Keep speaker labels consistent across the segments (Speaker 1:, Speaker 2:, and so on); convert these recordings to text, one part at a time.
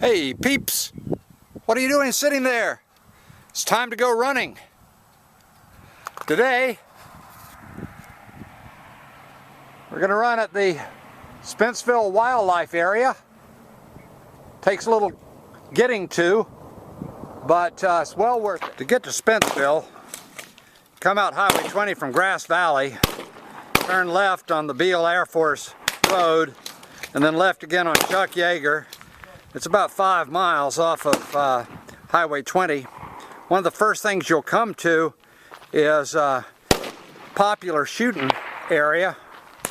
Speaker 1: Hey peeps, what are you doing sitting there? It's time to go running. Today we're going to run at the Spenceville wildlife area. Takes a little getting to, but it's well worth it. To get to Spenceville, come out Highway 20 from Grass Valley, turn left on the Beale Air Force Road, and then left again on Chuck Yeager. It's about 5 miles off of Highway 20. One of the first things you'll come to is a popular shooting area.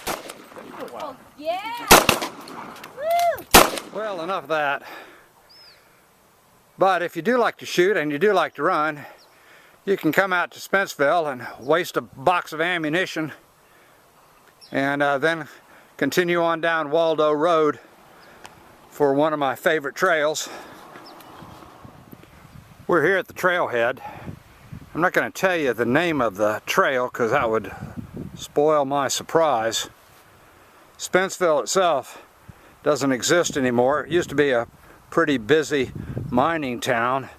Speaker 2: Oh, yeah! Woo!
Speaker 1: Well, enough of that. But if you do like to shoot and you do like to run, you can come out to Spenceville and waste a box of ammunition and then continue on down Waldo Road for one of my favorite trails. We're here at the trailhead. I'm not going to tell you the name of the trail because that would spoil my surprise. Spenceville itself doesn't exist anymore. It used to be a pretty busy mining town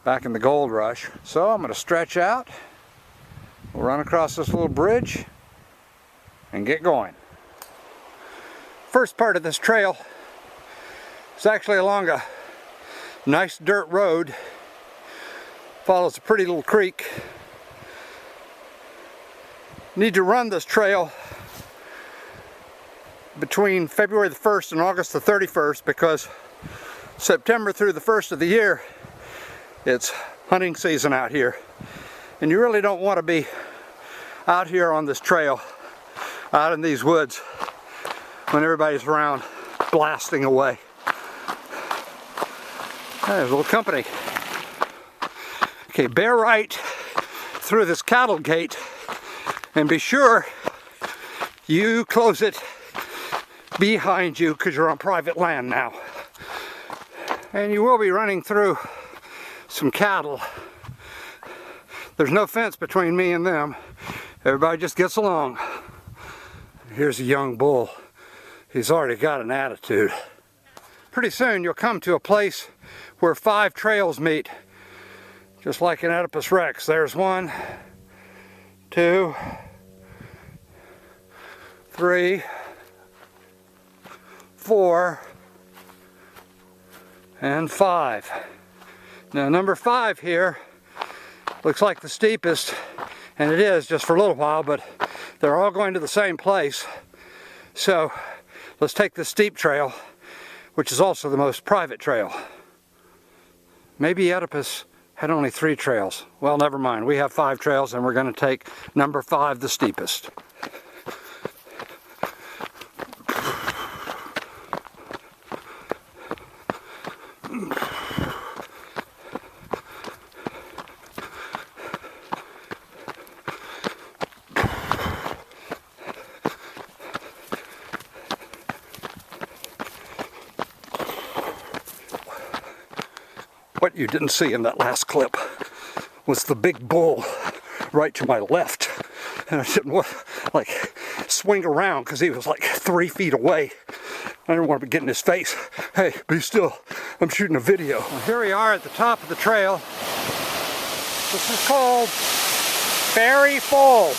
Speaker 1: back in the gold rush. So I'm going to stretch out, we'll run across this little bridge and get going. First part of this trail is actually along a nice dirt road. Follows a pretty little creek. Need to run this trail between February the 1st and August the 31st because September through the 1st of the year it's hunting season out here, and you really don't want to be out here on this trail out in these woods when everybody's around blasting away. There's a little company. Okay, bear right through this cattle gate and be sure you close it behind you because you're on private land now. And you will be running through some cattle. There's no fence between me and them. Everybody just gets along. Here's a young bull. He's already got an attitude. Pretty soon you'll come to a place where 5 trails meet, just like in Oedipus Rex. There's 1, 2, 3, 4, and 5. Now number 5 here looks like the steepest, and it is just for a little while, but they're all going to the same place. So let's take the steep trail, which is also the most private trail. Maybe Oedipus had only 3 trails. Well, never mind. We have 5 trails and we're going to take number 5, the steepest. What you didn't see in that last clip was the big bull right to my left. And I didn't want to like swing around because he was like 3 feet away. I didn't want to be getting his face. Hey, be still, I'm shooting a video. Well, here we are at the top of the trail. This is called Fairy Falls.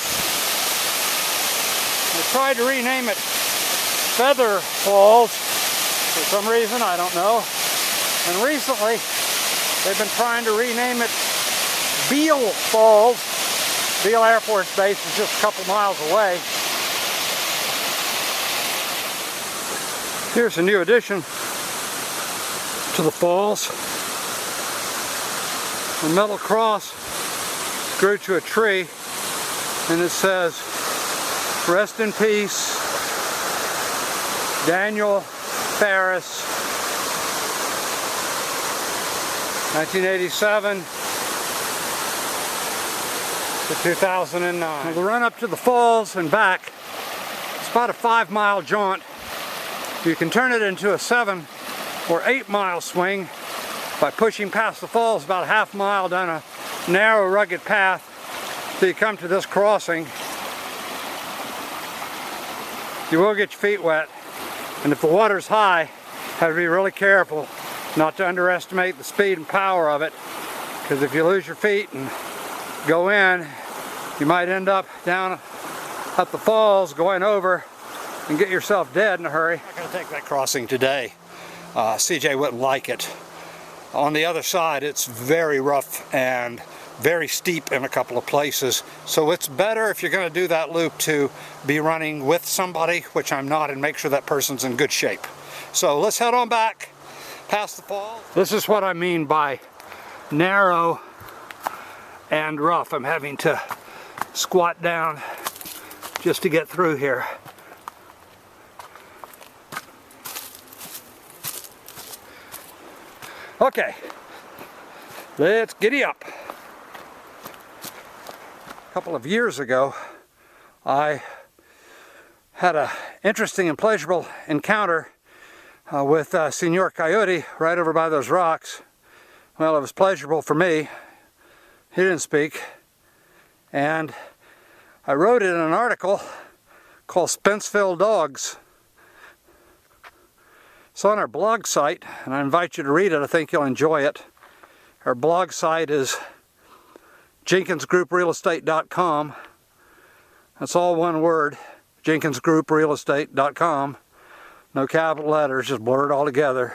Speaker 1: They tried to rename it Feather Falls for some reason, I don't know. And recently, they've been trying to rename it Beale Falls. Beale Air Force Base is just a couple miles away. Here's a new addition to the falls. A metal cross grew to a tree, and it says, "Rest in peace, Daniel Ferris, 1987 to 2009. Now, the run up to the falls and back, it's about a 5-mile jaunt. You can turn it into a 7 or 8-mile swing by pushing past the falls about a half mile down a narrow, rugged path till you come to this crossing. You will get your feet wet, and if the water's high, have to be really careful not to underestimate the speed and power of it, because if you lose your feet and go in, you might end up down at the falls going over and get yourself dead in a hurry. I'm not going to take that crossing today. CJ wouldn't like it. On the other side, it's very rough and very steep in a couple of places, so it's better if you're going to do that loop to be running with somebody, which I'm not, and make sure that person's in good shape. So let's head on back past the falls. This is what I mean by narrow and rough. I'm having to squat down just to get through here. Okay, let's giddy up. A couple of years ago, I had an interesting and pleasurable encounter with Senor Coyote right over by those rocks. Well, it was pleasurable for me. He didn't speak. And I wrote it in an article called Spenceville Dogs. It's on our blog site, and I invite you to read it. I think you'll enjoy it. Our blog site is JenkinsGroupRealEstate.com. That's all one word, JenkinsGroupRealEstate.com. No capital letters, just blurred all together.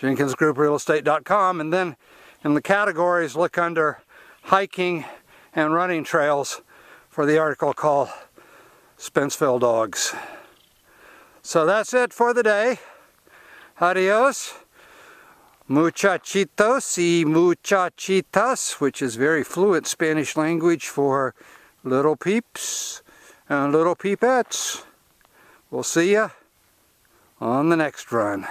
Speaker 1: JenkinsGroupRealEstate.com, and then in the categories look under hiking and running trails for the article called Spenceville Dogs. So that's it for the day. Adios. Muchachitos y muchachitas, which is very fluent Spanish language for little peeps and little peepettes. We'll see ya on the next run.